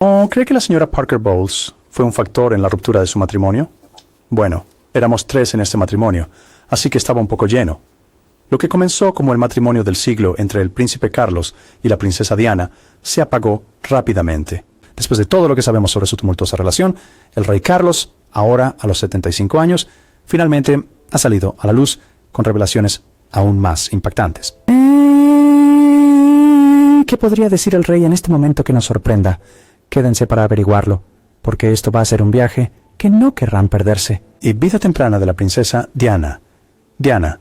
¿O cree que la señora Parker Bowles fue un factor en la ruptura de su matrimonio? Bueno, éramos 3 en este matrimonio, así que estaba un poco lleno. Lo que comenzó como el matrimonio del siglo entre el príncipe Carlos y la princesa Diana se apagó rápidamente. Después de todo lo que sabemos sobre su tumultuosa relación, el rey Carlos, ahora a los 75 años, finalmente ha salido a la luz con revelaciones aún más impactantes. ¿Qué podría decir el rey en este momento que nos sorprenda? Quédense para averiguarlo, porque esto va a ser un viaje que no querrán perderse. Y vida temprana de la princesa Diana. Diana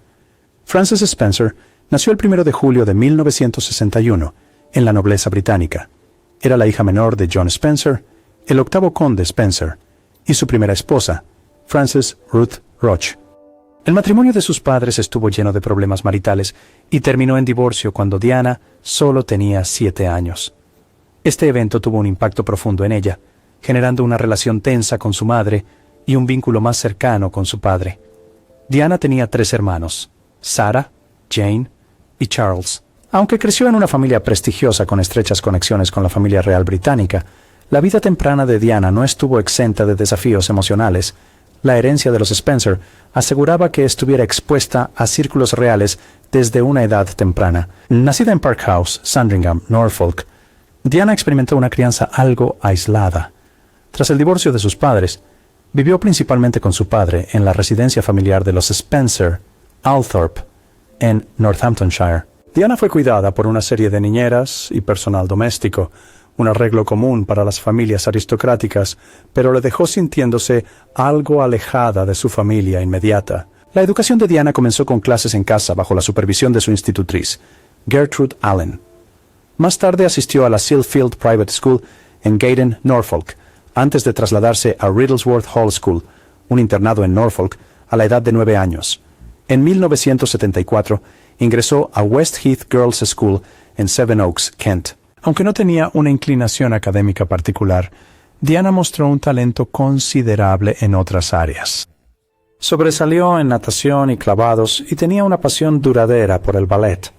Frances Spencer nació el 1 de julio de 1961 en la nobleza británica. Era la hija menor de John Spencer, el 8º conde Spencer, y su primera esposa, Frances Ruth Roch. El matrimonio de sus padres estuvo lleno de problemas maritales y terminó en divorcio cuando Diana solo tenía 7 años. Este evento tuvo un impacto profundo en ella, generando una relación tensa con su madre y un vínculo más cercano con su padre. Diana tenía 3 hermanos, Sarah, Jane y Charles. Aunque creció en una familia prestigiosa con estrechas conexiones con la familia real británica, la vida temprana de Diana no estuvo exenta de desafíos emocionales. La herencia de los Spencer aseguraba que estuviera expuesta a círculos reales desde una edad temprana. Nacida en Park House, Sandringham, Norfolk, Diana experimentó una crianza algo aislada. Tras el divorcio de sus padres, vivió principalmente con su padre en la residencia familiar de los Spencer, Althorpe, en Northamptonshire. Diana fue cuidada por una serie de niñeras y personal doméstico, un arreglo común para las familias aristocráticas, pero le dejó sintiéndose algo alejada de su familia inmediata. La educación de Diana comenzó con clases en casa bajo la supervisión de su institutriz, Gertrude Allen. Más tarde asistió a la Sealfield Private School en Gaydon, Norfolk, antes de trasladarse a Riddlesworth Hall School, un internado en Norfolk, a la edad de 9 años. En 1974, ingresó a West Heath Girls' School en Sevenoaks, Kent. Aunque no tenía una inclinación académica particular, Diana mostró un talento considerable en otras áreas. Sobresalió en natación y clavados y tenía una pasión duradera por el ballet.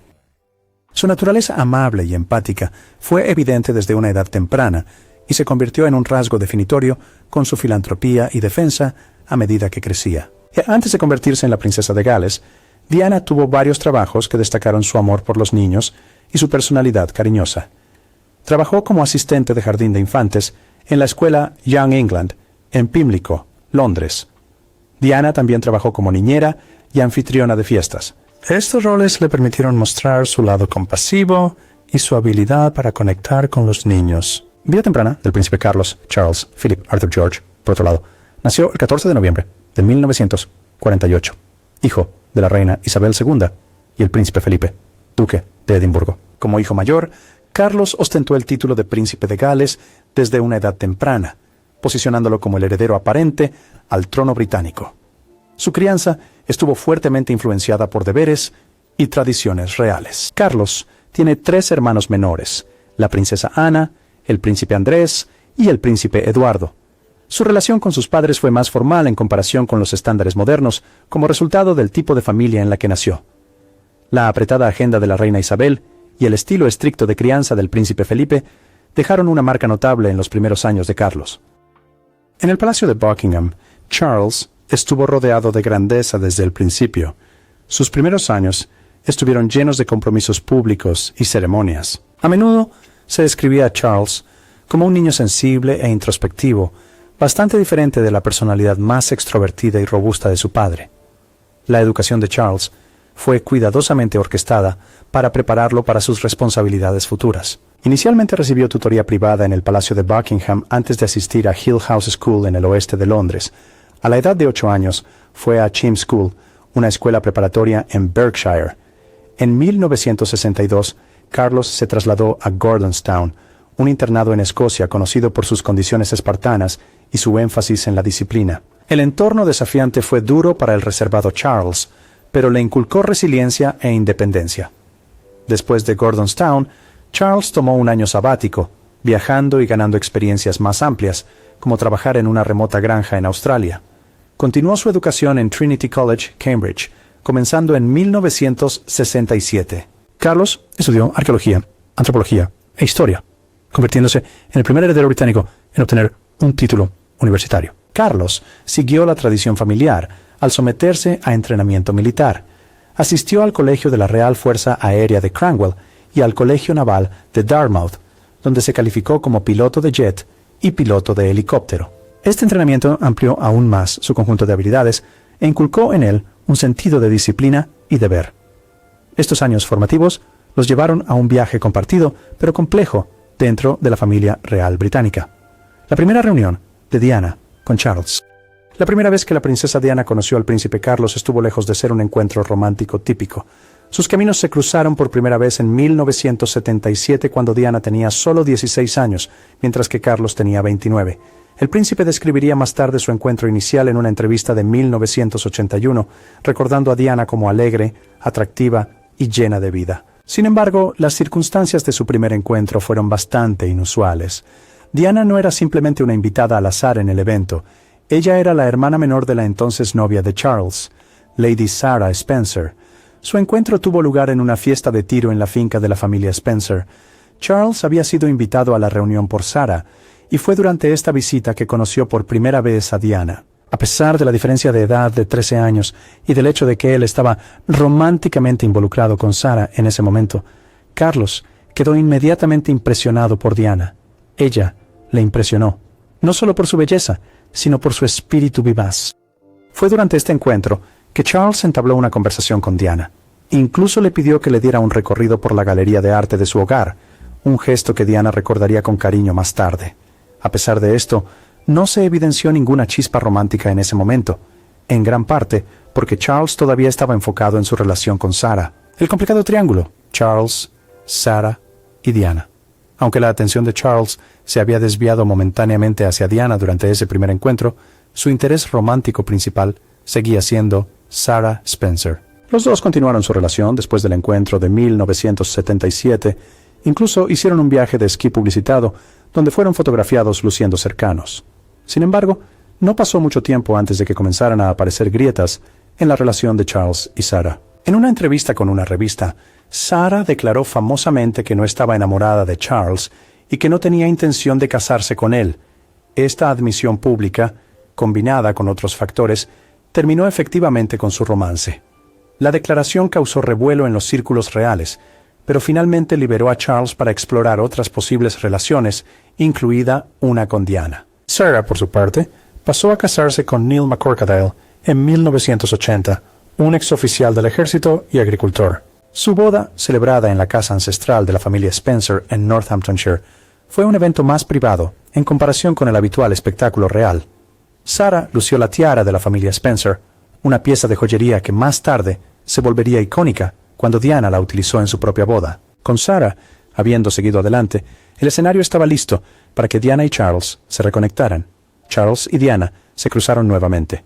Su naturaleza amable y empática fue evidente desde una edad temprana y se convirtió en un rasgo definitorio con su filantropía y defensa a medida que crecía. Antes de convertirse en la princesa de Gales, Diana tuvo varios trabajos que destacaron su amor por los niños y su personalidad cariñosa. Trabajó como asistente de jardín de infantes en la escuela Young England, en Pimlico, Londres. Diana también trabajó como niñera y anfitriona de fiestas. Estos roles le permitieron mostrar su lado compasivo y su habilidad para conectar con los niños. Vida temprana del príncipe Carlos, Charles, Philip, Arthur George, por otro lado, nació el 14 de noviembre de 1948, hijo de la reina Isabel II y el príncipe Felipe, duque de Edimburgo. Como hijo mayor, Carlos ostentó el título de príncipe de Gales desde una edad temprana, posicionándolo como el heredero aparente al trono británico. Su crianza estuvo fuertemente influenciada por deberes y tradiciones reales. Carlos tiene 3 hermanos menores, la princesa Ana, el príncipe Andrés y el príncipe Eduardo. Su relación con sus padres fue más formal en comparación con los estándares modernos, como resultado del tipo de familia en la que nació. La apretada agenda de la reina Isabel y el estilo estricto de crianza del príncipe Felipe dejaron una marca notable en los primeros años de Carlos. En el Palacio de Buckingham, Charles estuvo rodeado de grandeza desde el principio. Sus primeros años estuvieron llenos de compromisos públicos y ceremonias. A menudo se describía a Charles como un niño sensible e introspectivo, bastante diferente de la personalidad más extrovertida y robusta de su padre. La educación de Charles fue cuidadosamente orquestada para prepararlo para sus responsabilidades futuras. Inicialmente recibió tutoría privada en el Palacio de Buckingham antes de asistir a Hill House School en el oeste de Londres. A la edad de 8 años, fue a Cheam School, una escuela preparatoria en Berkshire. En 1962, Carlos se trasladó a Gordonstown, un internado en Escocia conocido por sus condiciones espartanas y su énfasis en la disciplina. El entorno desafiante fue duro para el reservado Charles, pero le inculcó resiliencia e independencia. Después de Gordonstown, Charles tomó un año sabático, viajando y ganando experiencias más amplias, como trabajar en una remota granja en Australia. Continuó su educación en Trinity College, Cambridge, comenzando en 1967. Carlos estudió arqueología, antropología e historia. convirtiéndose en el primer heredero británico en obtener un título universitario. Carlos siguió la tradición familiar al someterse a entrenamiento militar. Asistió al colegio de la Real Fuerza Aérea de Cranwell y al Colegio Naval de Dartmouth, donde se calificó como piloto de jet y piloto de helicóptero. Este entrenamiento amplió aún más su conjunto de habilidades e inculcó en él un sentido de disciplina y deber. Estos años formativos los llevaron a un viaje compartido, pero complejo, dentro de la familia real británica. La primera reunión de Diana con Charles. La primera vez que la princesa Diana conoció al príncipe Carlos estuvo lejos de ser un encuentro romántico típico. Sus caminos se cruzaron por primera vez en 1977 cuando Diana tenía solo 16 años, mientras que Carlos tenía 29. El príncipe describiría más tarde su encuentro inicial en una entrevista de 1981, recordando a Diana como alegre, atractiva y llena de vida. Sin embargo, las circunstancias de su primer encuentro fueron bastante inusuales. Diana no era simplemente una invitada al azar en el evento. Ella era la hermana menor de la entonces novia de Charles, Lady Sarah Spencer. Su encuentro tuvo lugar en una fiesta de tiro en la finca de la familia Spencer. Charles había sido invitado a la reunión por Sarah, y fue durante esta visita que conoció por primera vez a Diana. A pesar de la diferencia de edad de 13 años y del hecho de que él estaba románticamente involucrado con Sarah en ese momento, Carlos quedó inmediatamente impresionado por Diana. Ella le impresionó, no solo por su belleza, sino por su espíritu vivaz. Fue durante este encuentro que Charles entabló una conversación con Diana. Incluso le pidió que le diera un recorrido por la galería de arte de su hogar, un gesto que Diana recordaría con cariño más tarde. A pesar de esto, no se evidenció ninguna chispa romántica en ese momento, en gran parte porque Charles todavía estaba enfocado en su relación con Sarah. El complicado triángulo, Charles, Sarah y Diana. Aunque la atención de Charles se había desviado momentáneamente hacia Diana durante ese primer encuentro, su interés romántico principal seguía siendo Sarah Spencer. Los dos continuaron su relación después del encuentro de 1977. Incluso hicieron un viaje de esquí publicitado, donde fueron fotografiados luciendo cercanos. Sin embargo, no pasó mucho tiempo antes de que comenzaran a aparecer grietas en la relación de Charles y Sarah. En una entrevista con una revista, Sarah declaró famosamente que no estaba enamorada de Charles y que no tenía intención de casarse con él. Esta admisión pública, combinada con otros factores, terminó efectivamente con su romance. La declaración causó revuelo en los círculos reales, pero finalmente liberó a Charles para explorar otras posibles relaciones, incluida una con Diana. Sarah, por su parte, pasó a casarse con Neil McCorquodale en 1980, un exoficial del ejército y agricultor. Su boda, celebrada en la casa ancestral de la familia Spencer en Northamptonshire, fue un evento más privado en comparación con el habitual espectáculo real. Sarah lució la tiara de la familia Spencer, una pieza de joyería que más tarde se volvería icónica cuando Diana la utilizó en su propia boda. Con Sarah, habiendo seguido adelante, el escenario estaba listo para que Diana y Charles se reconectaran. Charles y Diana se cruzaron nuevamente.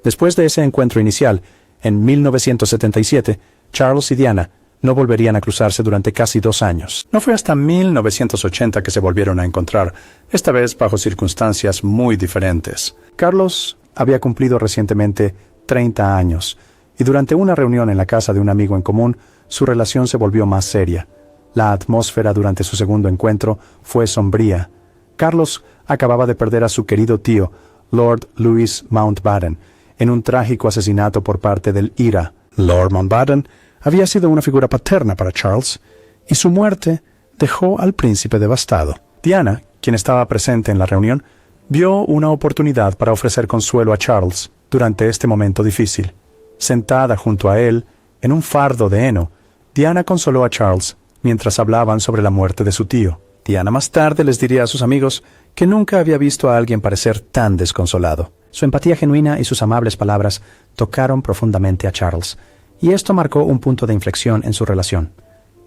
Después de ese encuentro inicial, en 1977, Charles y Diana no volverían a cruzarse durante casi 2 años. No fue hasta 1980 que se volvieron a encontrar, esta vez bajo circunstancias muy diferentes. Carlos había cumplido recientemente 30 años, y durante una reunión en la casa de un amigo en común, su relación se volvió más seria. La atmósfera durante su segundo encuentro fue sombría. Carlos acababa de perder a su querido tío, Lord Louis Mountbatten, en un trágico asesinato por parte del IRA. Lord Mountbatten había sido una figura paterna para Charles, y su muerte dejó al príncipe devastado. Diana, quien estaba presente en la reunión, vio una oportunidad para ofrecer consuelo a Charles durante este momento difícil. Sentada junto a él, en un fardo de heno, Diana consoló a Charles mientras hablaban sobre la muerte de su tío. Diana más tarde les diría a sus amigos que nunca había visto a alguien parecer tan desconsolado. Su empatía genuina y sus amables palabras tocaron profundamente a Charles, y esto marcó un punto de inflexión en su relación.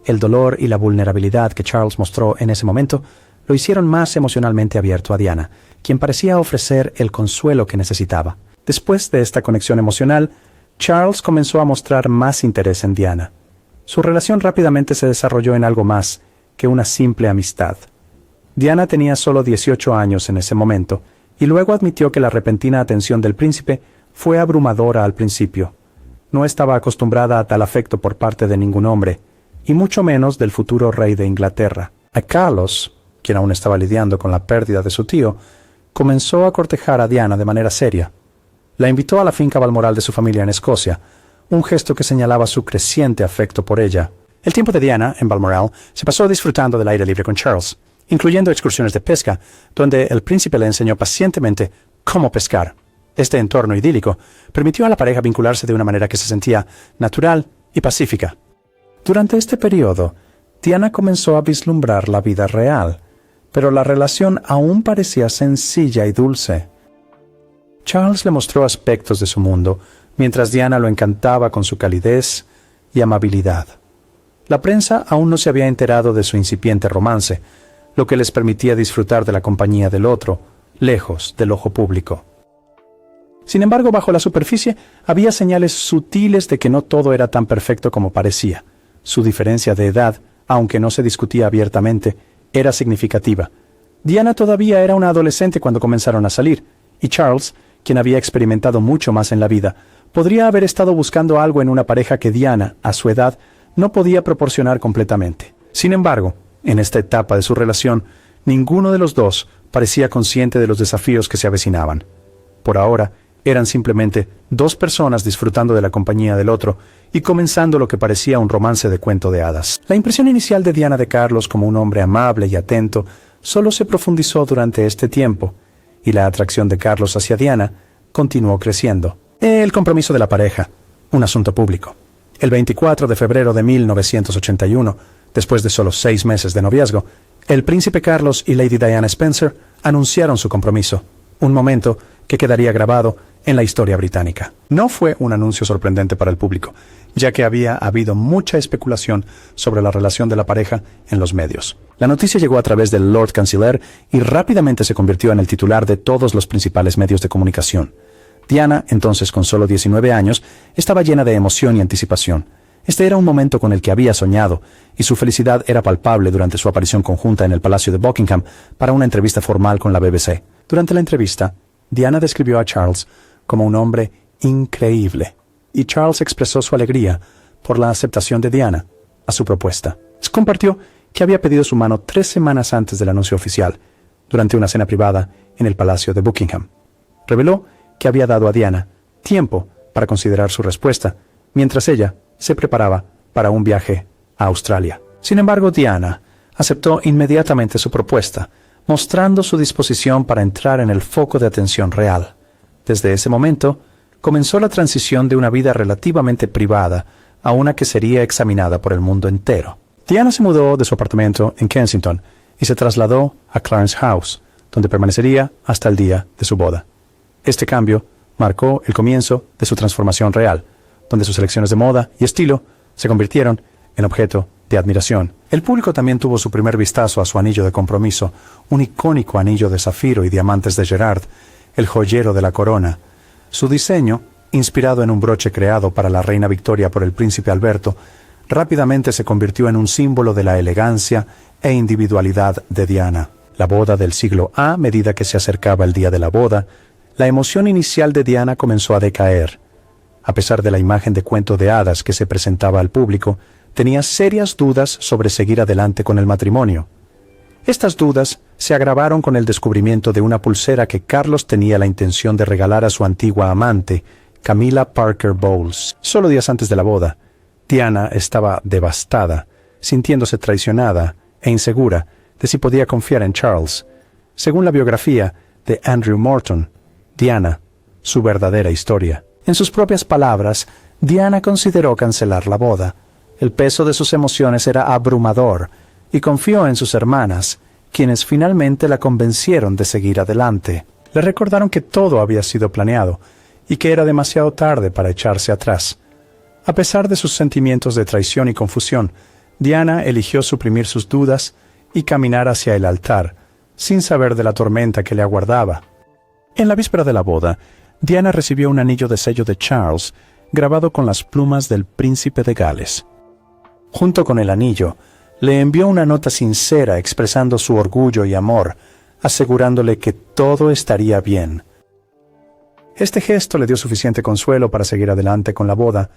El dolor y la vulnerabilidad que Charles mostró en ese momento lo hicieron más emocionalmente abierto a Diana, quien parecía ofrecer el consuelo que necesitaba. Después de esta conexión emocional, Charles comenzó a mostrar más interés en Diana. Su relación rápidamente se desarrolló en algo más que una simple amistad. Diana tenía solo 18 años en ese momento, y luego admitió que la repentina atención del príncipe fue abrumadora al principio. No estaba acostumbrada a tal afecto por parte de ningún hombre, y mucho menos del futuro rey de Inglaterra. A Carlos quien aún estaba lidiando con la pérdida de su tío, comenzó a cortejar a Diana de manera seria. La invitó a la finca Balmoral de su familia en Escocia, un gesto que señalaba su creciente afecto por ella. El tiempo de Diana en Balmoral se pasó disfrutando del aire libre con Charles, incluyendo excursiones de pesca, donde el príncipe le enseñó pacientemente cómo pescar. Este entorno idílico permitió a la pareja vincularse de una manera que se sentía natural y pacífica. Durante este periodo, Diana comenzó a vislumbrar la vida real, pero la relación aún parecía sencilla y dulce. Charles le mostró aspectos de su mundo, mientras Diana lo encantaba con su calidez y amabilidad. La prensa aún no se había enterado de su incipiente romance, lo que les permitía disfrutar de la compañía del otro, lejos del ojo público. Sin embargo, bajo la superficie había señales sutiles de que no todo era tan perfecto como parecía. Su diferencia de edad, aunque no se discutía abiertamente, era significativa. Diana todavía era una adolescente cuando comenzaron a salir, y Charles, quien había experimentado mucho más en la vida, podría haber estado buscando algo en una pareja que Diana, a su edad, no podía proporcionar completamente. Sin embargo, en esta etapa de su relación, ninguno de los dos parecía consciente de los desafíos que se avecinaban. Por ahora, eran simplemente dos personas disfrutando de la compañía del otro y comenzando lo que parecía un romance de cuento de hadas. La impresión inicial de Diana de Carlos como un hombre amable y atento solo se profundizó durante este tiempo, y la atracción de Carlos hacia Diana continuó creciendo. El compromiso de la pareja, un asunto público. El 24 de febrero de 1981, después de solo 6 meses de noviazgo, el príncipe Carlos y Lady Diana Spencer anunciaron su compromiso, un momento que quedaría grabado en la historia británica. No fue un anuncio sorprendente para el público, ya que había habido mucha especulación sobre la relación de la pareja en los medios. La noticia llegó a través del Lord Canciller y rápidamente se convirtió en el titular de todos los principales medios de comunicación. Diana, entonces con solo 19 años, estaba llena de emoción y anticipación. Este era un momento con el que había soñado, y su felicidad era palpable durante su aparición conjunta en el Palacio de Buckingham para una entrevista formal con la BBC. Durante la entrevista, Diana describió a Charles como un hombre increíble, y Charles expresó su alegría por la aceptación de Diana a su propuesta. Compartió que había pedido su mano 3 semanas antes del anuncio oficial, durante una cena privada en el Palacio de Buckingham. Reveló que había dado a Diana tiempo para considerar su respuesta, mientras ella se preparaba para un viaje a Australia. Sin embargo, Diana aceptó inmediatamente su propuesta, mostrando su disposición para entrar en el foco de atención real. Desde ese momento, comenzó la transición de una vida relativamente privada a una que sería examinada por el mundo entero. Diana se mudó de su apartamento en Kensington y se trasladó a Clarence House, donde permanecería hasta el día de su boda. Este cambio marcó el comienzo de su transformación real, donde sus elecciones de moda y estilo se convirtieron en objeto de admiración. El público también tuvo su primer vistazo a su anillo de compromiso, un icónico anillo de zafiro y diamantes de Gerard, el joyero de la corona. Su diseño, inspirado en un broche creado para la reina Victoria por el príncipe Alberto, rápidamente se convirtió en un símbolo de la elegancia e individualidad de Diana. La boda del siglo A medida que se acercaba el día de la boda, la emoción inicial de Diana comenzó a decaer. A pesar de la imagen de cuento de hadas que se presentaba al público, tenía serias dudas sobre seguir adelante con el matrimonio. Estas dudas se agravaron con el descubrimiento de una pulsera que Carlos tenía la intención de regalar a su antigua amante, Camilla Parker Bowles. Solo días antes de la boda, Diana estaba devastada, sintiéndose traicionada e insegura de si podía confiar en Charles. Según la biografía de Andrew Morton, Diana, su verdadera historia. En sus propias palabras, Diana consideró cancelar la boda. El peso de sus emociones era abrumador y confió en sus hermanas, quienes finalmente la convencieron de seguir adelante. Le recordaron que todo había sido planeado y que era demasiado tarde para echarse atrás. A pesar de sus sentimientos de traición y confusión, Diana eligió suprimir sus dudas y caminar hacia el altar, sin saber de la tormenta que le aguardaba. En la víspera de la boda, Diana recibió un anillo de sello de Charles, grabado con las plumas del príncipe de Gales. Junto con el anillo, le envió una nota sincera expresando su orgullo y amor, asegurándole que todo estaría bien. Este gesto le dio suficiente consuelo para seguir adelante con la boda,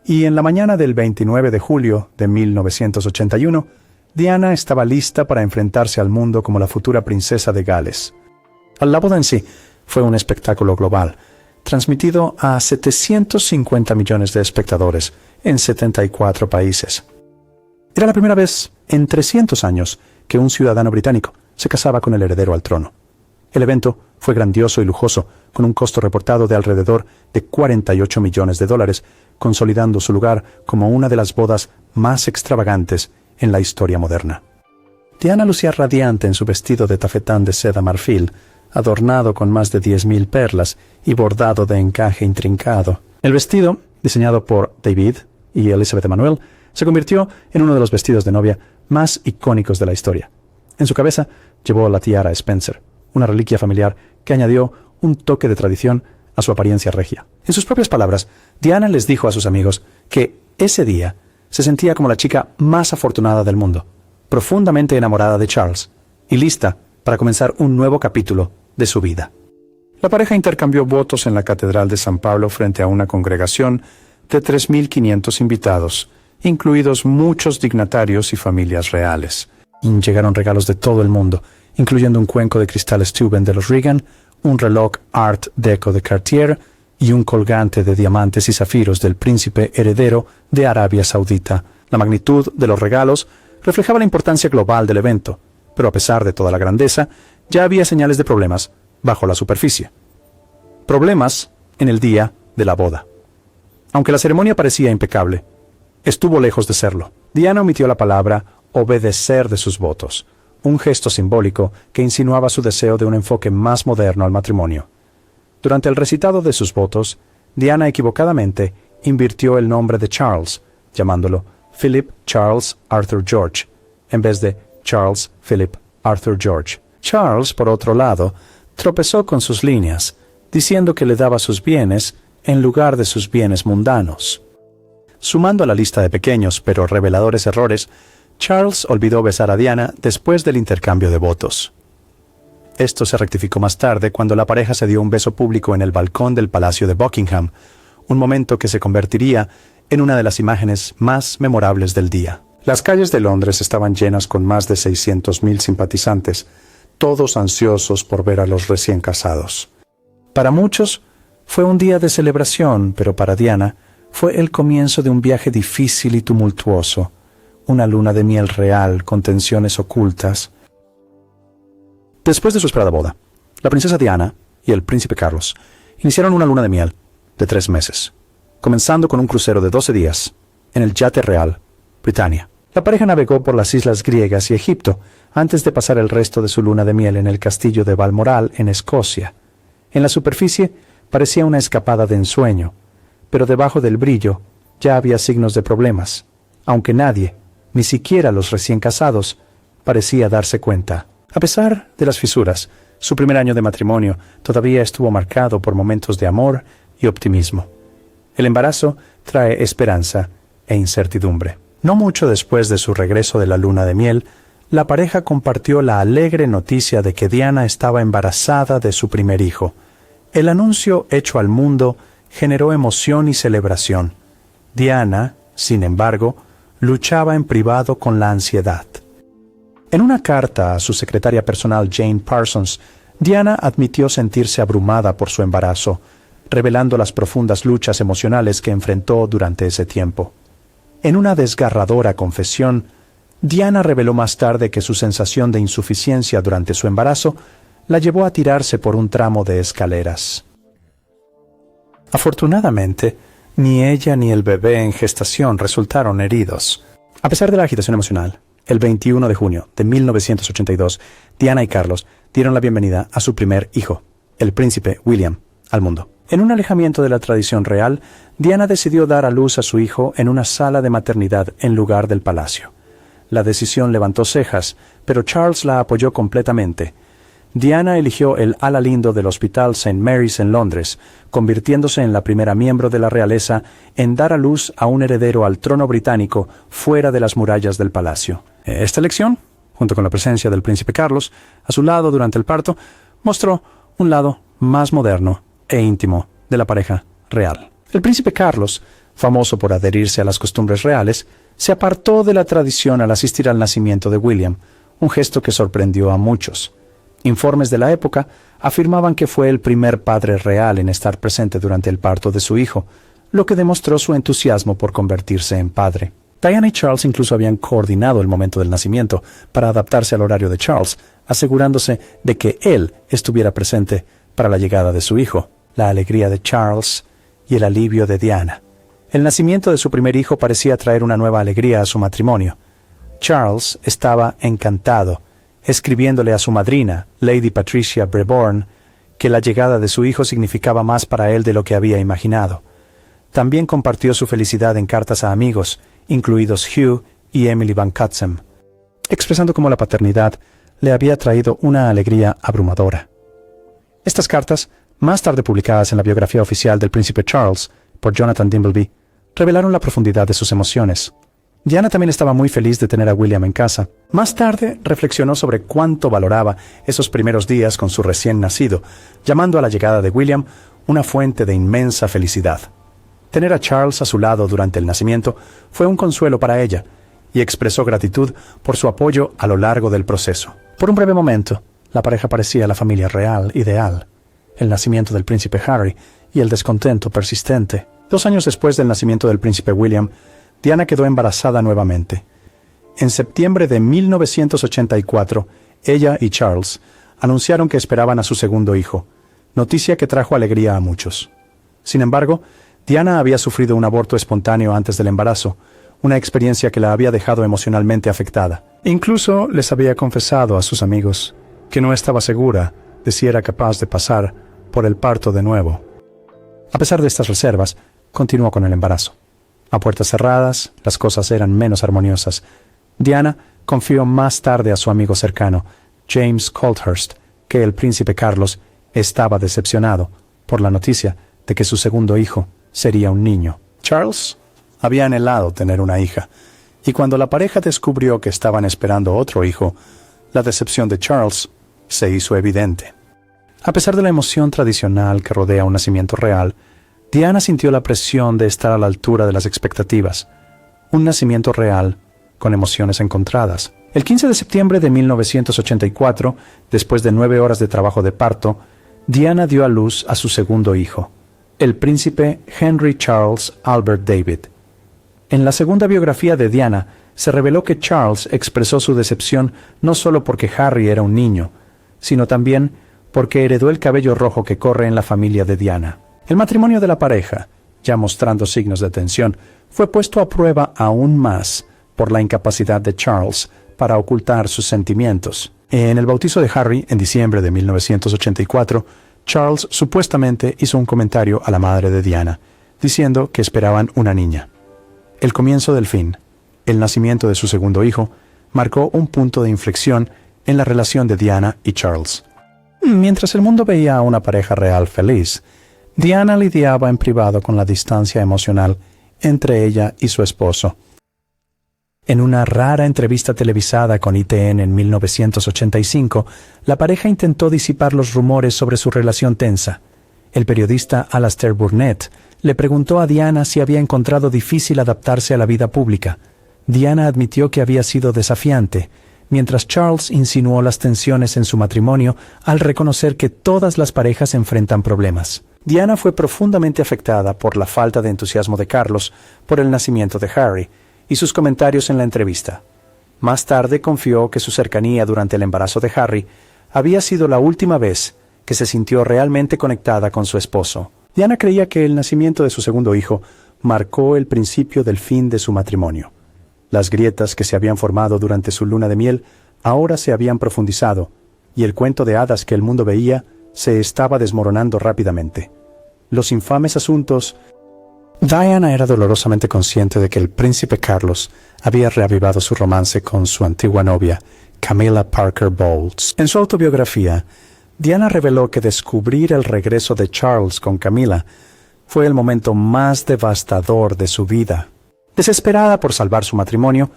y en la mañana del 29 de julio de 1981, Diana estaba lista para enfrentarse al mundo como la futura princesa de Gales. La boda en sí fue un espectáculo global, transmitido a 750 millones de espectadores en 74 países. Era la primera vez en 300 años que un ciudadano británico se casaba con el heredero al trono. El evento fue grandioso y lujoso, con un costo reportado de alrededor de $48 millones, consolidando su lugar como una de las bodas más extravagantes en la historia moderna. Diana lucía radiante en su vestido de tafetán de seda marfil, adornado con más de 10.000 perlas y bordado de encaje intrincado. El vestido, diseñado por David y Elizabeth Emanuel, se convirtió en uno de los vestidos de novia más icónicos de la historia. En su cabeza llevó la tiara Spencer, una reliquia familiar que añadió un toque de tradición a su apariencia regia. En sus propias palabras, Diana les dijo a sus amigos que ese día se sentía como la chica más afortunada del mundo, profundamente enamorada de Charles y lista para comenzar un nuevo capítulo de su vida. La pareja intercambió votos en la Catedral de San Pablo frente a una congregación de 3.500 invitados, incluidos muchos dignatarios y familias reales. Llegaron regalos de todo el mundo, incluyendo un cuenco de cristal Steuben de los Reagan, un reloj Art Deco de Cartier y un colgante de diamantes y zafiros del príncipe heredero de Arabia Saudita. La magnitud de los regalos reflejaba la importancia global del evento, pero a pesar de toda la grandeza, ya había señales de problemas bajo la superficie. Problemas en el día de la boda. Aunque la ceremonia parecía impecable, estuvo lejos de serlo. Diana omitió la palabra obedecer de sus votos, un gesto simbólico que insinuaba su deseo de un enfoque más moderno al matrimonio. Durante el recitado de sus votos, Diana equivocadamente invirtió el nombre de Charles, llamándolo Philip Charles Arthur George, en vez de Charles Philip Arthur George. Charles, por otro lado, tropezó con sus líneas, diciendo que le daba sus bienes en lugar de sus bienes mundanos. Sumando a la lista de pequeños pero reveladores errores, Charles olvidó besar a Diana después del intercambio de votos. Esto se rectificó más tarde cuando la pareja se dio un beso público en el balcón del Palacio de Buckingham, un momento que se convertiría en una de las imágenes más memorables del día. Las calles de Londres estaban llenas con más de 600.000 simpatizantes, todos ansiosos por ver a los recién casados. Para muchos fue un día de celebración, pero para Diana fue el comienzo de un viaje difícil y tumultuoso, una luna de miel real con tensiones ocultas. Después de su esperada boda, la princesa Diana y el príncipe Carlos iniciaron una luna de miel de 3 meses, comenzando con un crucero de 12 días en el yate real Britannia. La pareja navegó por las islas griegas y Egipto antes de pasar el resto de su luna de miel en el castillo de Balmoral, en Escocia. En la superficie parecía una escapada de ensueño, pero debajo del brillo ya había signos de problemas, aunque nadie, ni siquiera los recién casados, parecía darse cuenta. A pesar de las fisuras, su primer año de matrimonio todavía estuvo marcado por momentos de amor y optimismo. El embarazo trae esperanza e incertidumbre. No mucho después de su regreso de la luna de miel, la pareja compartió la alegre noticia de que Diana estaba embarazada de su primer hijo. El anuncio hecho al mundo generó emoción y celebración. Diana, sin embargo, luchaba en privado con la ansiedad. En una carta a su secretaria personal Jane Parsons, Diana admitió sentirse abrumada por su embarazo, revelando las profundas luchas emocionales que enfrentó durante ese tiempo. En una desgarradora confesión, Diana reveló más tarde que su sensación de insuficiencia durante su embarazo la llevó a tirarse por un tramo de escaleras. Afortunadamente, ni ella ni el bebé en gestación resultaron heridos. A pesar de la agitación emocional, el 21 de junio de 1982, Diana y Carlos dieron la bienvenida a su primer hijo, el príncipe William, al mundo. En un alejamiento de la tradición real, Diana decidió dar a luz a su hijo en una sala de maternidad en lugar del palacio. La decisión levantó cejas, pero Charles la apoyó completamente. Diana eligió el ala lindo del Hospital St. Mary's en Londres, convirtiéndose en la primera miembro de la realeza en dar a luz a un heredero al trono británico fuera de las murallas del palacio. Esta elección, junto con la presencia del príncipe Carlos a su lado durante el parto, mostró un lado más moderno e íntimo de la pareja real. El príncipe Carlos famoso por adherirse a las costumbres reales, se apartó de la tradición al asistir al nacimiento de William, un gesto que sorprendió a muchos. Informes de la época afirmaban que fue el primer padre real en estar presente durante el parto de su hijo, lo que demostró su entusiasmo por convertirse en padre. Diana y Charles incluso habían coordinado el momento del nacimiento para adaptarse al horario de Charles, asegurándose de que él estuviera presente para la llegada de su hijo, la alegría de Charles y el alivio de Diana. El nacimiento de su primer hijo parecía traer una nueva alegría a su matrimonio. Charles estaba encantado, escribiéndole a su madrina, Lady Patricia Breborn, que la llegada de su hijo significaba más para él de lo que había imaginado. También compartió su felicidad en cartas a amigos, incluidos Hugh y Emily Van Cutsem, expresando cómo la paternidad le había traído una alegría abrumadora. Estas cartas, más tarde publicadas en la biografía oficial del príncipe Charles por Jonathan Dimbleby, revelaron la profundidad de sus emociones. Diana también estaba muy feliz de tener a William en casa. Más tarde reflexionó sobre cuánto valoraba esos primeros días con su recién nacido, llamando a la llegada de William una fuente de inmensa felicidad. Tener a Charles a su lado durante el nacimiento fue un consuelo para ella, y expresó gratitud por su apoyo a lo largo del proceso. Por un breve momento, la pareja parecía la familia real ideal. El nacimiento del príncipe Harry y el descontento persistente. 2 años después del nacimiento del príncipe William, Diana quedó embarazada nuevamente. En septiembre de 1984, ella y Charles anunciaron que esperaban a su segundo hijo, noticia que trajo alegría a muchos. Sin embargo, Diana había sufrido un aborto espontáneo antes del embarazo, una experiencia que la había dejado emocionalmente afectada. Incluso les había confesado a sus amigos que no estaba segura de si era capaz de pasar por el parto de nuevo. A pesar de estas reservas, continuó con el embarazo. A puertas cerradas, las cosas eran menos armoniosas. Diana confió más tarde a su amigo cercano, James Colthurst, que el príncipe Carlos estaba decepcionado por la noticia de que su segundo hijo sería un niño. Charles había anhelado tener una hija, y cuando la pareja descubrió que estaban esperando otro hijo, la decepción de Charles se hizo evidente. A pesar de la emoción tradicional que rodea un nacimiento real, Diana sintió la presión de estar a la altura de las expectativas. Un nacimiento real con emociones encontradas. El 15 de septiembre de 1984, después de 9 horas de trabajo de parto, Diana dio a luz a su segundo hijo, el príncipe Henry Charles Albert David. En la segunda biografía de Diana, se reveló que Charles expresó su decepción no solo porque Harry era un niño, sino también porque heredó el cabello rojo que corre en la familia de Diana. El matrimonio de la pareja, ya mostrando signos de tensión, fue puesto a prueba aún más por la incapacidad de Charles para ocultar sus sentimientos. En el bautizo de Harry, en diciembre de 1984, Charles supuestamente hizo un comentario a la madre de Diana, diciendo que esperaban una niña. El comienzo del fin, el nacimiento de su segundo hijo, marcó un punto de inflexión en la relación de Diana y Charles. Mientras el mundo veía a una pareja real feliz, Diana lidiaba en privado con la distancia emocional entre ella y su esposo. En una rara entrevista televisada con ITN en 1985, la pareja intentó disipar los rumores sobre su relación tensa. El periodista Alastair Burnett le preguntó a Diana si había encontrado difícil adaptarse a la vida pública. Diana admitió que había sido desafiante, mientras Charles insinuó las tensiones en su matrimonio al reconocer que todas las parejas enfrentan problemas. Diana fue profundamente afectada por la falta de entusiasmo de Carlos por el nacimiento de Harry y sus comentarios en la entrevista. Más tarde confió que su cercanía durante el embarazo de Harry había sido la última vez que se sintió realmente conectada con su esposo. Diana creía que el nacimiento de su segundo hijo marcó el principio del fin de su matrimonio. Las grietas que se habían formado durante su luna de miel ahora se habían profundizado, y el cuento de hadas que el mundo veía se estaba desmoronando rápidamente. Los infames asuntos... Diana era dolorosamente consciente de que el príncipe Carlos había reavivado su romance con su antigua novia, Camilla Parker Bowles. En su autobiografía, Diana reveló que descubrir el regreso de Charles con Camilla fue el momento más devastador de su vida. Desesperada por salvar su matrimonio,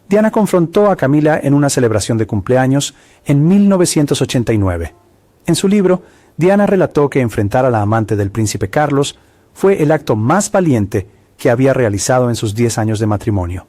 Diana confrontó a Camilla en una celebración de cumpleaños en 1989. En su libro, Diana relató que enfrentar a la amante del príncipe Carlos fue el acto más valiente que había realizado en sus 10 años de matrimonio.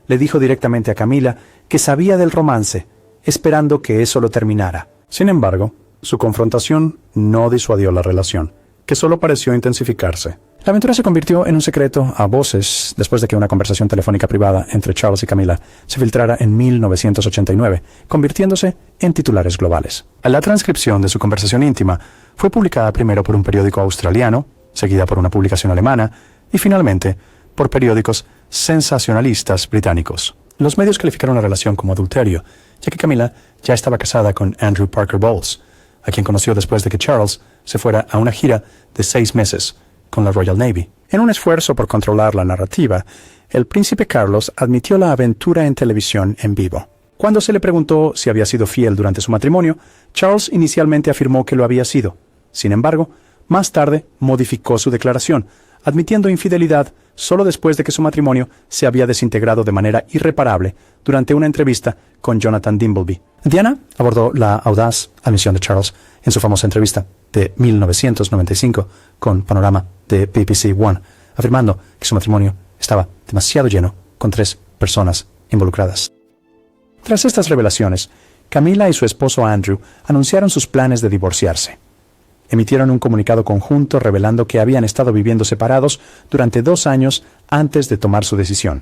Le dijo directamente a Camila que sabía del romance, esperando que eso lo terminara. Sin embargo, su confrontación no disuadió la relación, que solo pareció intensificarse. La aventura se convirtió en un secreto a voces después de que una conversación telefónica privada entre Charles y Camila se filtrara en 1989, convirtiéndose en titulares globales. La transcripción de su conversación íntima fue publicada primero por un periódico australiano, seguida por una publicación alemana y finalmente por periódicos sensacionalistas británicos. Los medios calificaron la relación como adulterio, ya que Camila ya estaba casada con Andrew Parker Bowles, a quien conoció después de que Charles se fuera a una gira de 6 meses con la Royal Navy. En un esfuerzo por controlar la narrativa, el príncipe Carlos admitió la aventura en televisión en vivo. Cuando se le preguntó si había sido fiel durante su matrimonio, Charles inicialmente afirmó que lo había sido. Sin embargo, más tarde modificó su declaración, admitiendo infidelidad solo después de que su matrimonio se había desintegrado de manera irreparable durante una entrevista con Jonathan Dimbleby. Diana abordó la audaz admisión de Charles en su famosa entrevista de 1995 con Panorama de BBC One, afirmando que su matrimonio estaba demasiado lleno con 3 personas involucradas. Tras estas revelaciones, Camila y su esposo Andrew anunciaron sus planes de divorciarse. Emitieron un comunicado conjunto revelando que habían estado viviendo separados durante 2 años antes de tomar su decisión.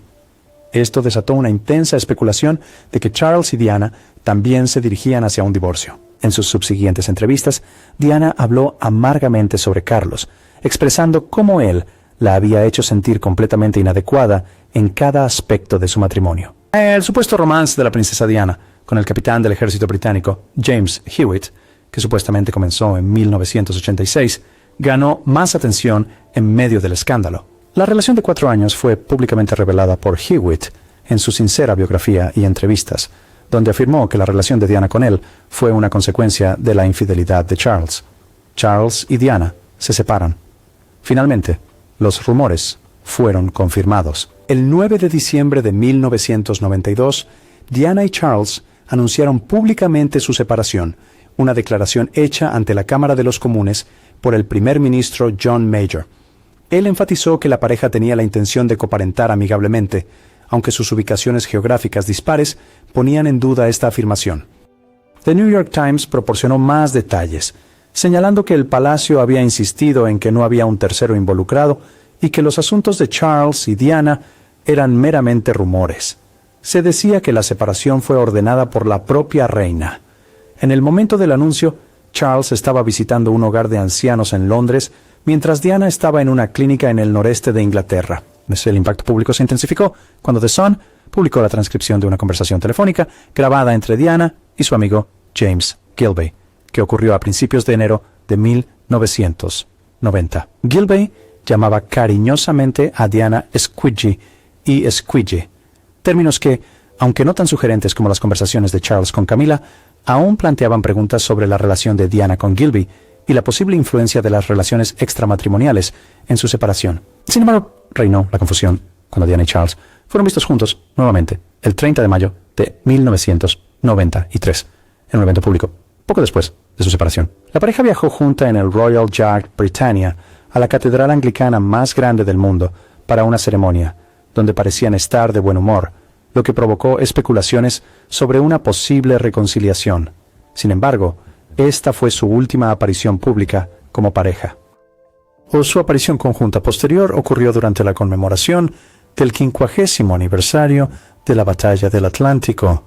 Esto desató una intensa especulación de que Charles y Diana también se dirigían hacia un divorcio. En sus subsiguientes entrevistas, Diana habló amargamente sobre Carlos, expresando cómo él la había hecho sentir completamente inadecuada en cada aspecto de su matrimonio. El supuesto romance de la princesa Diana con el capitán del ejército británico, James Hewitt, que supuestamente comenzó en 1986, ganó más atención en medio del escándalo. La relación de 4 años fue públicamente revelada por Hewitt en su sincera biografía y entrevistas, donde afirmó que la relación de Diana con él fue una consecuencia de la infidelidad de Charles. Charles y Diana se separan. Finalmente, los rumores fueron confirmados. El 9 de diciembre de 1992, Diana y Charles anunciaron públicamente su separación, una declaración hecha ante la Cámara de los Comunes por el primer ministro John Major. Él enfatizó que la pareja tenía la intención de coparentar amigablemente, aunque sus ubicaciones geográficas dispares ponían en duda esta afirmación. The New York Times proporcionó más detalles, señalando que el palacio había insistido en que no había un tercero involucrado y que los asuntos de Charles y Diana eran meramente rumores. Se decía que la separación fue ordenada por la propia reina. En el momento del anuncio, Charles estaba visitando un hogar de ancianos en Londres, mientras Diana estaba en una clínica en el noreste de Inglaterra. El impacto público se intensificó cuando The Sun publicó la transcripción de una conversación telefónica grabada entre Diana y su amigo James Gilbey, que ocurrió a principios de enero de 1990. Gilbey llamaba cariñosamente a Diana Squidgy y Squidgy, términos que, aunque no tan sugerentes como las conversaciones de Charles con Camila, aún planteaban preguntas sobre la relación de Diana con Gilbey y la posible influencia de las relaciones extramatrimoniales en su separación. Sin embargo, reinó la confusión cuando Diana y Charles fueron vistos juntos nuevamente el 30 de mayo de 1993 en un evento público, poco después de su separación. La pareja viajó junta en el Royal Yacht Britannia a la catedral anglicana más grande del mundo para una ceremonia, donde parecían estar de buen humor, lo que provocó especulaciones sobre una posible reconciliación. Sin embargo, esta fue su última aparición pública como pareja. Su aparición conjunta posterior ocurrió durante la conmemoración del 50º aniversario de la Batalla del Atlántico.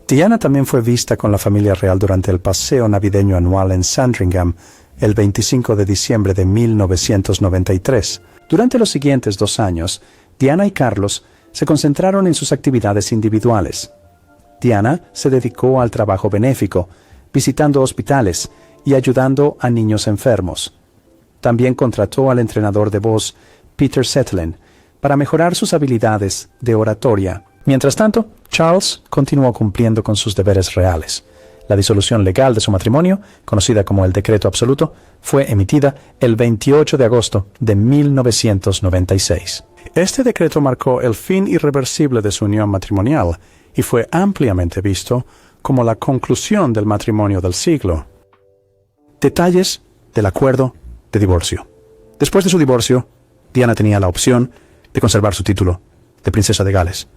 Diana también fue vista con la familia real durante el paseo navideño anual en Sandringham el 25 de diciembre de 1993. Durante los siguientes 2 años, Diana y Carlos se concentraron en sus actividades individuales. Diana se dedicó al trabajo benéfico, visitando hospitales y ayudando a niños enfermos. También contrató al entrenador de voz Peter Settlen para mejorar sus habilidades de oratoria. Mientras tanto, Charles continuó cumpliendo con sus deberes reales. La disolución legal de su matrimonio, conocida como el Decreto Absoluto, fue emitida el 28 de agosto de 1996. Este decreto marcó el fin irreversible de su unión matrimonial y fue ampliamente visto como la conclusión del matrimonio del siglo. Detalles del acuerdo de divorcio. Después de su divorcio, Diana tenía la opción de conservar su título de princesa de Gales,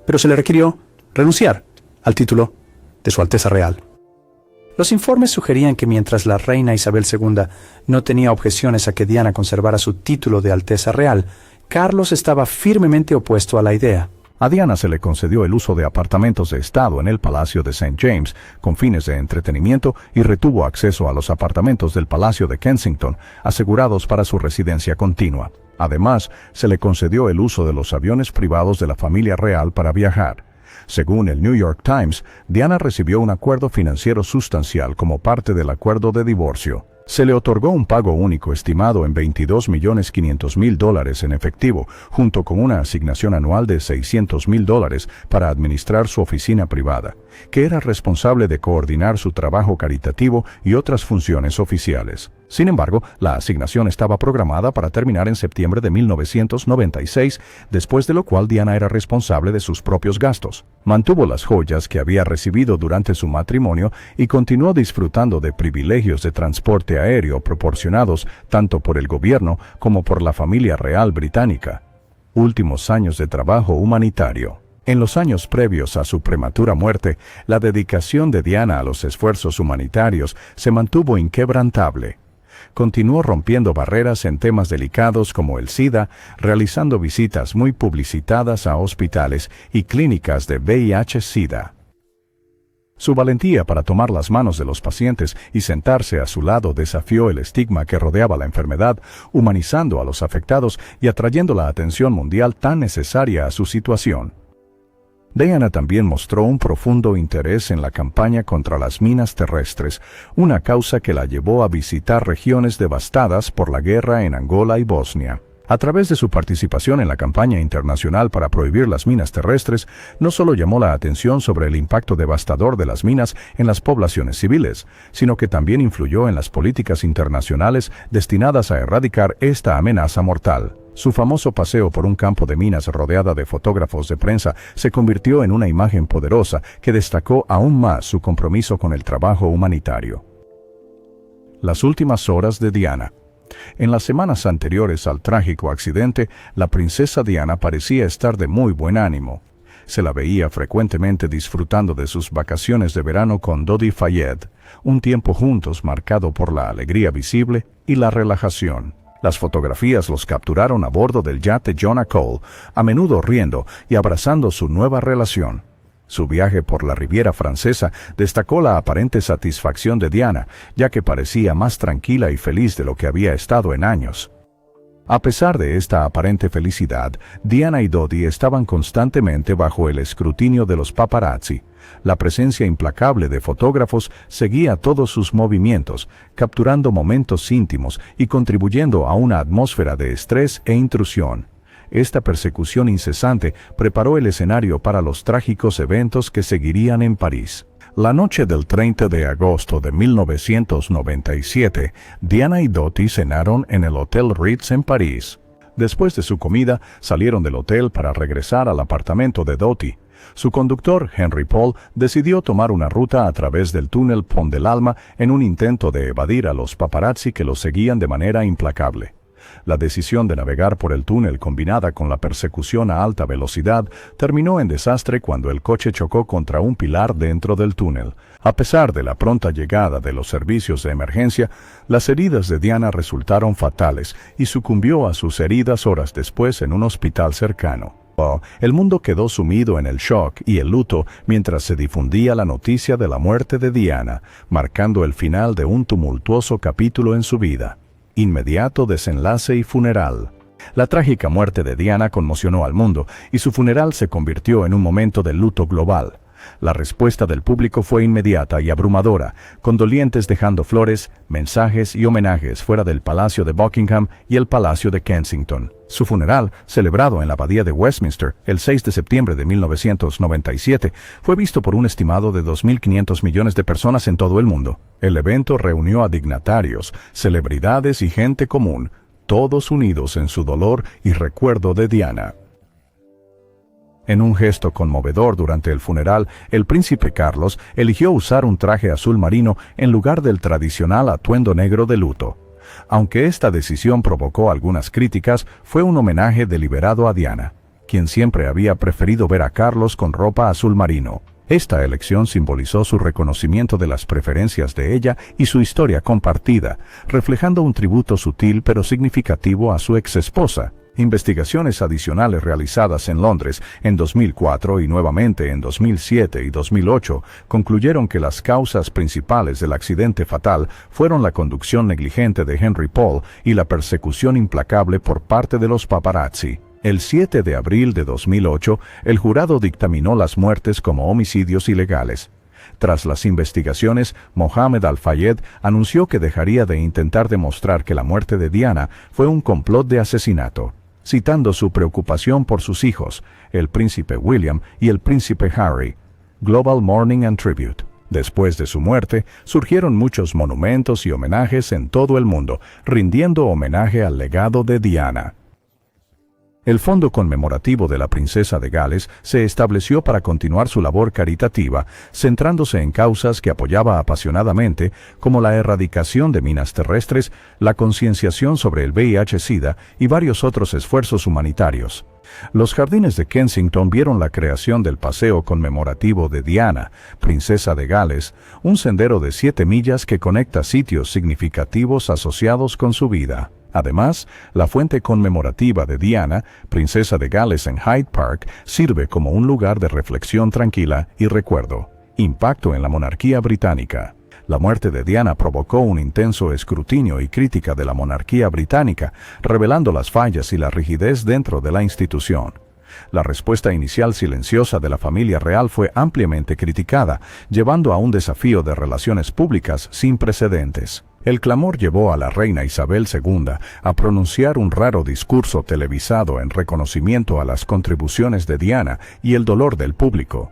pero se le requirió renunciar al título de Su Alteza Real. Los informes sugerían que mientras la reina Isabel II no tenía objeciones a que Diana conservara su título de Alteza Real, Carlos estaba firmemente opuesto a la idea. A Diana se le concedió el uso de apartamentos de Estado en el Palacio de St. James con fines de entretenimiento y retuvo acceso a los apartamentos del Palacio de Kensington, asegurados para su residencia continua. Además, se le concedió el uso de los aviones privados de la familia real para viajar. Según el New York Times, Diana recibió un acuerdo financiero sustancial como parte del acuerdo de divorcio. Se le otorgó un pago único estimado en $22.500.000 en efectivo, junto con una asignación anual de $600.000 para administrar su oficina privada, que era responsable de coordinar su trabajo caritativo y otras funciones oficiales. Sin embargo, la asignación estaba programada para terminar en septiembre de 1996, después de lo cual Diana era responsable de sus propios gastos. Mantuvo las joyas que había recibido durante su matrimonio y continuó disfrutando de privilegios de transporte aéreo proporcionados tanto por el gobierno como por la familia real británica. Últimos años de trabajo humanitario. En los años previos a su prematura muerte, la dedicación de Diana a los esfuerzos humanitarios se mantuvo inquebrantable. Continuó rompiendo barreras en temas delicados como el SIDA, realizando visitas muy publicitadas a hospitales y clínicas de VIH-SIDA. Su valentía para tomar las manos de los pacientes y sentarse a su lado desafió el estigma que rodeaba la enfermedad, humanizando a los afectados y atrayendo la atención mundial tan necesaria a su situación. Diana también mostró un profundo interés en la campaña contra las minas terrestres, una causa que la llevó a visitar regiones devastadas por la guerra en Angola y Bosnia. A través de su participación en la campaña internacional para prohibir las minas terrestres, no solo llamó la atención sobre el impacto devastador de las minas en las poblaciones civiles, sino que también influyó en las políticas internacionales destinadas a erradicar esta amenaza mortal. Su famoso paseo por un campo de minas rodeada de fotógrafos de prensa se convirtió en una imagen poderosa que destacó aún más su compromiso con el trabajo humanitario. Las últimas horas de Diana. En las semanas anteriores al trágico accidente, la princesa Diana parecía estar de muy buen ánimo. Se la veía frecuentemente disfrutando de sus vacaciones de verano con Dodi Fayed, un tiempo juntos marcado por la alegría visible y la relajación. Las fotografías los capturaron a bordo del yate Jonah Cole, a menudo riendo y abrazando su nueva relación. Su viaje por la Riviera Francesa destacó la aparente satisfacción de Diana, ya que parecía más tranquila y feliz de lo que había estado en años. A pesar de esta aparente felicidad, Diana y Dodi estaban constantemente bajo el escrutinio de los paparazzi. La presencia implacable de fotógrafos seguía todos sus movimientos, capturando momentos íntimos y contribuyendo a una atmósfera de estrés e intrusión. Esta persecución incesante preparó el escenario para los trágicos eventos que seguirían en París. La noche del 30 de agosto de 1997, Diana y Dodi cenaron en el Hotel Ritz en París. Después de su comida, salieron del hotel para regresar al apartamento de Dodi. Su conductor, Henry Paul, decidió tomar una ruta a través del túnel Pont de l'Alma en un intento de evadir a los paparazzi que lo seguían de manera implacable. La decisión de navegar por el túnel combinada con la persecución a alta velocidad terminó en desastre cuando el coche chocó contra un pilar dentro del túnel. A pesar de la pronta llegada de los servicios de emergencia, las heridas de Diana resultaron fatales y sucumbió a sus heridas horas después en un hospital cercano. El mundo quedó sumido en el shock y el luto mientras se difundía la noticia de la muerte de Diana, marcando el final de un tumultuoso capítulo en su vida. Inmediato desenlace y funeral. La trágica muerte de Diana conmocionó al mundo y su funeral se convirtió en un momento de luto global. La respuesta del público fue inmediata y abrumadora, con dolientes dejando flores, mensajes y homenajes fuera del Palacio de Buckingham y el Palacio de Kensington. Su funeral, celebrado en la Abadía de Westminster el 6 de septiembre de 1997, fue visto por un estimado de 2.500 millones de personas en todo el mundo. El evento reunió a dignatarios, celebridades y gente común, todos unidos en su dolor y recuerdo de Diana. En un gesto conmovedor durante el funeral, el príncipe Carlos eligió usar un traje azul marino en lugar del tradicional atuendo negro de luto. Aunque esta decisión provocó algunas críticas, fue un homenaje deliberado a Diana, quien siempre había preferido ver a Carlos con ropa azul marino. Esta elección simbolizó su reconocimiento de las preferencias de ella y su historia compartida, reflejando un tributo sutil pero significativo a su exesposa. Investigaciones adicionales realizadas en Londres en 2004 y nuevamente en 2007 y 2008 concluyeron que las causas principales del accidente fatal fueron la conducción negligente de Henry Paul y la persecución implacable por parte de los paparazzi. El 7 de abril de 2008, el jurado dictaminó las muertes como homicidios ilegales. Tras las investigaciones, Mohammed Al-Fayed anunció que dejaría de intentar demostrar que la muerte de Diana fue un complot de asesinato, citando su preocupación por sus hijos, el príncipe William y el príncipe Harry. Global Mourning and Tribute. Después de su muerte, surgieron muchos monumentos y homenajes en todo el mundo, rindiendo homenaje al legado de Diana. El Fondo Conmemorativo de la Princesa de Gales se estableció para continuar su labor caritativa, centrándose en causas que apoyaba apasionadamente, como la erradicación de minas terrestres, la concienciación sobre el VIH-Sida y varios otros esfuerzos humanitarios. Los jardines de Kensington vieron la creación del Paseo Conmemorativo de Diana, Princesa de Gales, un sendero de 7 millas que conecta sitios significativos asociados con su vida. Además, la fuente conmemorativa de Diana, Princesa de Gales en Hyde Park, sirve como un lugar de reflexión tranquila y recuerdo. Impacto en la monarquía británica. La muerte de Diana provocó un intenso escrutinio y crítica de la monarquía británica, revelando las fallas y la rigidez dentro de la institución. La respuesta inicial silenciosa de la familia real fue ampliamente criticada, llevando a un desafío de relaciones públicas sin precedentes. El clamor llevó a la reina Isabel II a pronunciar un raro discurso televisado en reconocimiento a las contribuciones de Diana y el dolor del público.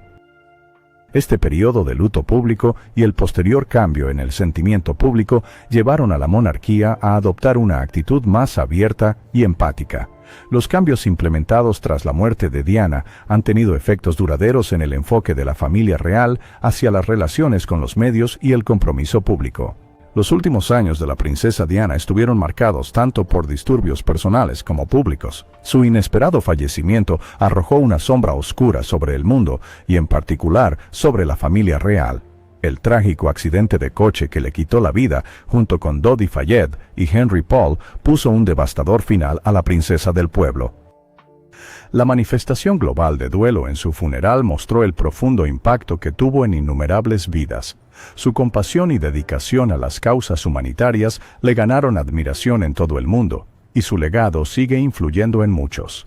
Este periodo de luto público y el posterior cambio en el sentimiento público llevaron a la monarquía a adoptar una actitud más abierta y empática. Los cambios implementados tras la muerte de Diana han tenido efectos duraderos en el enfoque de la familia real hacia las relaciones con los medios y el compromiso público. Los últimos años de la princesa Diana estuvieron marcados tanto por disturbios personales como públicos. Su inesperado fallecimiento arrojó una sombra oscura sobre el mundo y en particular sobre la familia real. El trágico accidente de coche que le quitó la vida, junto con Dodi Fayed y Henry Paul, puso un devastador final a la princesa del pueblo. La manifestación global de duelo en su funeral mostró el profundo impacto que tuvo en innumerables vidas. Su compasión y dedicación a las causas humanitarias le ganaron admiración en todo el mundo, y su legado sigue influyendo en muchos.